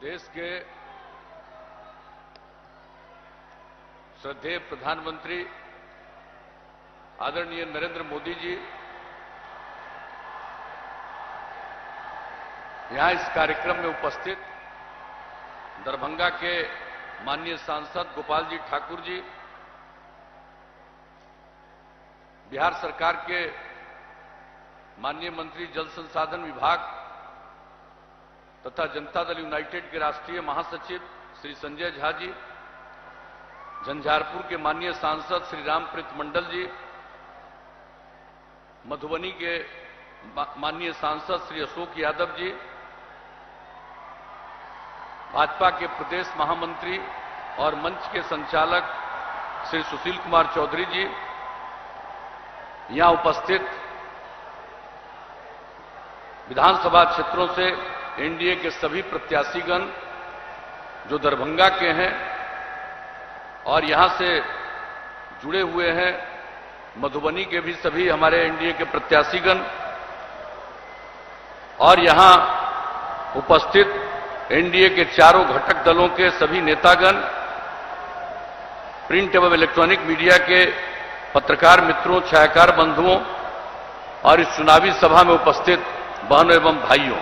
देश के श्रद्धेय प्रधानमंत्री आदरणीय नरेंद्र मोदी जी यहां इस कार्यक्रम में उपस्थित दरभंगा के माननीय सांसद गोपाल जी ठाकुर जी, बिहार सरकार के माननीय मंत्री जल संसाधन विभाग तथा जनता दल यूनाइटेड के राष्ट्रीय महासचिव श्री संजय झा जी, झंझारपुर के माननीय सांसद श्री रामप्रीत मंडल जी, मधुबनी के माननीय सांसद श्री अशोक यादव जी, भाजपा के प्रदेश महामंत्री और मंच के संचालक श्री सुशील कुमार चौधरी जी, यहां उपस्थित विधानसभा क्षेत्रों से एनडीए के सभी प्रत्याशीगण जो दरभंगा के हैं और यहां से जुड़े हुए हैं, मधुबनी के भी सभी हमारे एनडीए के प्रत्याशीगण और यहां उपस्थित एनडीए के चारों घटक दलों के सभी नेतागण, प्रिंट एवं इलेक्ट्रॉनिक मीडिया के पत्रकार मित्रों, छायाकार बंधुओं और इस चुनावी सभा में उपस्थित बहनों एवं भाइयों,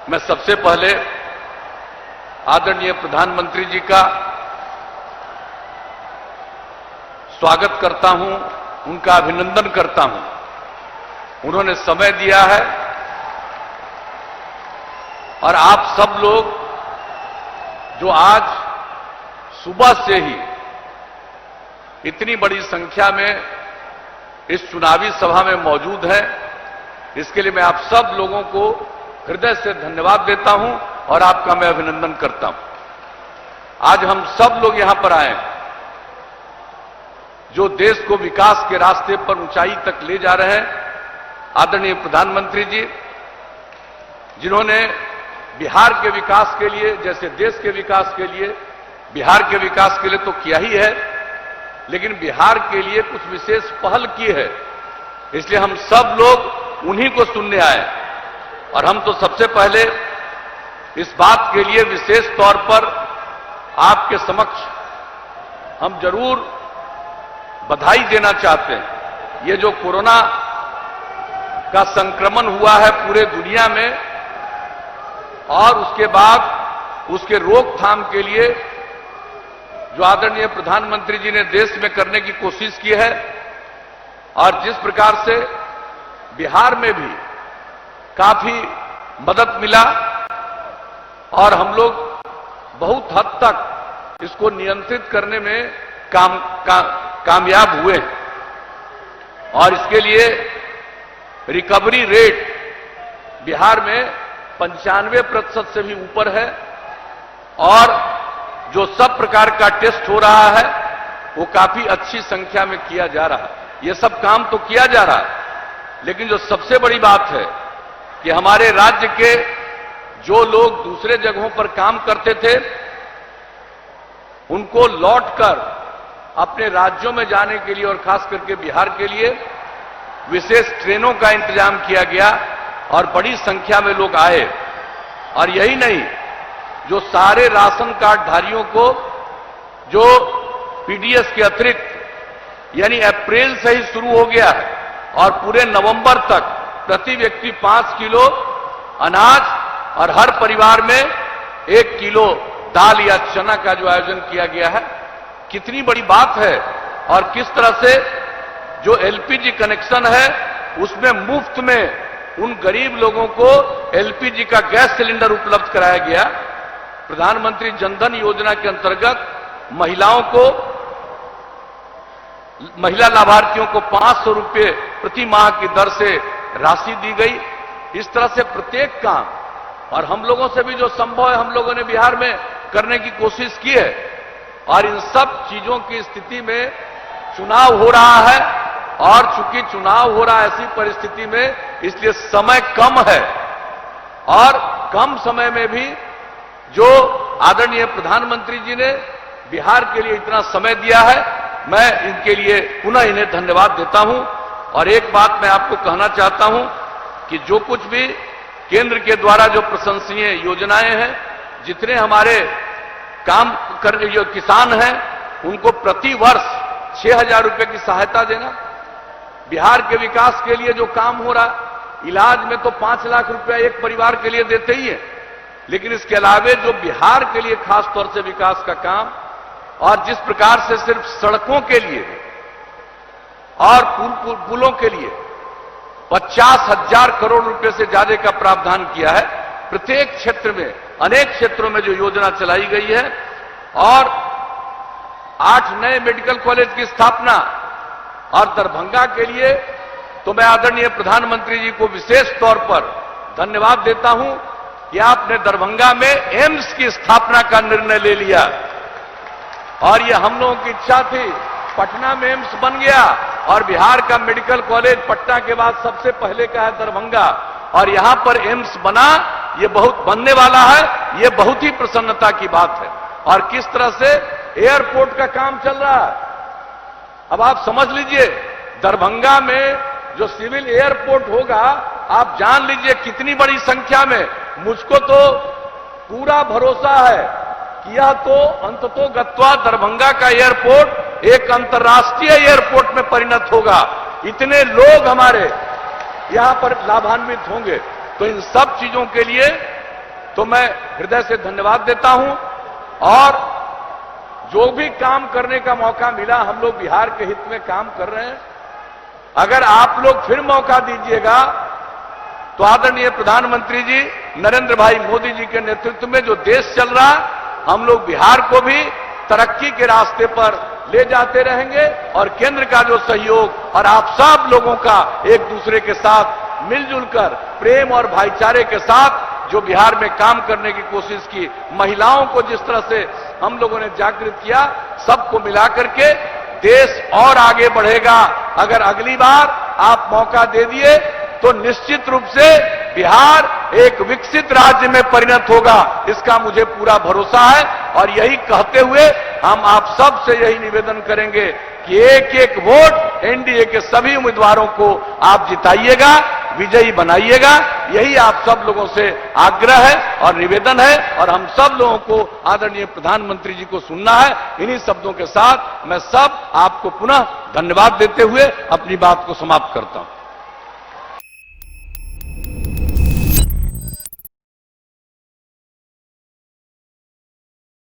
मैं सबसे पहले आदरणीय प्रधानमंत्री जी का स्वागत करता हूं, उनका अभिनंदन करता हूं। उन्होंने समय दिया है और आप सब लोग जो आज सुबह से ही इतनी बड़ी संख्या में इस चुनावी सभा में मौजूद है, इसके लिए मैं आप सब लोगों को हृदय से धन्यवाद देता हूं और आपका मैं अभिनंदन करता हूं। आज हम सब लोग यहां पर आए जो देश को विकास के रास्ते पर ऊंचाई तक ले जा रहे हैं, आदरणीय प्रधानमंत्री जी जिन्होंने बिहार के विकास के लिए, जैसे देश के विकास के लिए, बिहार के विकास के लिए तो किया ही है, लेकिन बिहार के लिए कुछ विशेष पहल की है, इसलिए हम सब लोग उन्हीं को सुनने आए और हम तो सबसे पहले इस बात के लिए विशेष तौर पर आपके समक्ष हम जरूर बधाई देना चाहते हैं। ये जो कोरोना का संक्रमण हुआ है पूरे दुनिया में और उसके बाद उसके रोकथाम के लिए जो आदरणीय प्रधानमंत्री जी ने देश में करने की कोशिश की है और जिस प्रकार से बिहार में भी काफी मदद मिला और हम लोग बहुत हद तक इसको नियंत्रित करने में कामयाब हुए और इसके लिए रिकवरी रेट बिहार में 95% से भी ऊपर है और जो सब प्रकार का टेस्ट हो रहा है वो काफी अच्छी संख्या में किया जा रहा है। ये सब काम तो किया जा रहा है, लेकिन जो सबसे बड़ी बात है कि हमारे राज्य के जो लोग दूसरे जगहों पर काम करते थे उनको लौटकर अपने राज्यों में जाने के लिए और खास करके बिहार के लिए विशेष ट्रेनों का इंतजाम किया गया और बड़ी संख्या में लोग आए। और यही नहीं, जो सारे राशन कार्ड धारियों को जो पीडीएस के अतिरिक्त यानी अप्रैल से ही शुरू हो गया है और पूरे नवंबर तक प्रति व्यक्ति 5 किलो अनाज और हर परिवार में 1 किलो दाल या चना का जो आयोजन किया गया है, कितनी बड़ी बात है। और किस तरह से जो एलपीजी कनेक्शन है उसमें मुफ्त में उन गरीब लोगों को एलपीजी का गैस सिलेंडर उपलब्ध कराया गया। प्रधानमंत्री जनधन योजना के अंतर्गत महिला लाभार्थियों को 500 रुपये प्रति माह की दर से राशि दी गई। इस तरह से प्रत्येक काम और हम लोगों से भी जो संभव है हम लोगों ने बिहार में करने की कोशिश की है। और इन सब चीजों की स्थिति में चुनाव हो रहा है और चूंकि चुनाव हो रहा है ऐसी परिस्थिति में, इसलिए समय कम है और कम समय में भी जो आदरणीय प्रधानमंत्री जी ने बिहार के लिए इतना समय दिया है, मैं इनके लिए पुनः इन्हें धन्यवाद देता हूं। और एक बात मैं आपको कहना चाहता हूं कि जो कुछ भी केंद्र के द्वारा जो प्रशंसनीय योजनाएं हैं, जितने हमारे काम कर जो किसान हैं उनको प्रति वर्ष 6,000 रुपए की सहायता देना, बिहार के विकास के लिए जो काम हो रहा, इलाज में तो 5 लाख रुपया एक परिवार के लिए देते ही है, लेकिन इसके अलावे जो बिहार के लिए खास तौर से विकास का काम, और जिस प्रकार से सिर्फ सड़कों के लिए और पुलों के लिए 50,000 करोड़ रुपए से ज्यादा का प्रावधान किया है, प्रत्येक क्षेत्र में, अनेक क्षेत्रों में जो योजना चलाई गई है, और 8 नए मेडिकल कॉलेज की स्थापना, और दरभंगा के लिए तो मैं आदरणीय प्रधानमंत्री जी को विशेष तौर पर धन्यवाद देता हूं कि आपने दरभंगा में एम्स की स्थापना का निर्णय ले लिया, और यह हम लोगों की इच्छा थी। पटना में एम्स बन गया, और बिहार का मेडिकल कॉलेज पटना के बाद सबसे पहले का है दरभंगा, और यहां पर एम्स बना, यह बहुत बनने वाला है, यह बहुत ही प्रसन्नता की बात है। और किस तरह से एयरपोर्ट का काम चल रहा है, अब आप समझ लीजिए, दरभंगा में जो सिविल एयरपोर्ट होगा, आप जान लीजिए कितनी बड़ी संख्या में, मुझको तो पूरा भरोसा है कि यह तो अंततोगत्वा दरभंगा का एयरपोर्ट एक अंतर्राष्ट्रीय एयरपोर्ट में परिणत होगा। इतने लोग हमारे यहां पर लाभान्वित होंगे, तो इन सब चीजों के लिए तो मैं हृदय से धन्यवाद देता हूं। और जो भी काम करने का मौका मिला, हम लोग बिहार के हित में काम कर रहे हैं। अगर आप लोग फिर मौका दीजिएगा तो आदरणीय प्रधानमंत्री जी नरेंद्र भाई मोदी जी के नेतृत्व में जो देश चल रहा, हम लोग बिहार को भी तरक्की के रास्ते पर ले जाते रहेंगे, और केंद्र का जो सहयोग और आप सब लोगों का एक दूसरे के साथ मिलजुल कर प्रेम और भाईचारे के साथ जो बिहार में काम करने की कोशिश की, महिलाओं को जिस तरह से हम लोगों ने जागृत किया, सबको मिलाकर के देश और आगे बढ़ेगा। अगर अगली बार आप मौका दे दिए तो निश्चित रूप से बिहार एक विकसित राज्य में परिणत होगा, इसका मुझे पूरा भरोसा है। और यही कहते हुए हम आप सब से यही निवेदन करेंगे कि एक एक वोट एनडीए के सभी उम्मीदवारों को आप जिताइएगा, विजयी बनाइएगा, यही आप सब लोगों से आग्रह है और निवेदन है। और हम सब लोगों को आदरणीय प्रधानमंत्री जी को सुनना है। इन्हीं शब्दों के साथ मैं सब आपको पुनः धन्यवाद देते हुए अपनी बात को समाप्त करता हूं।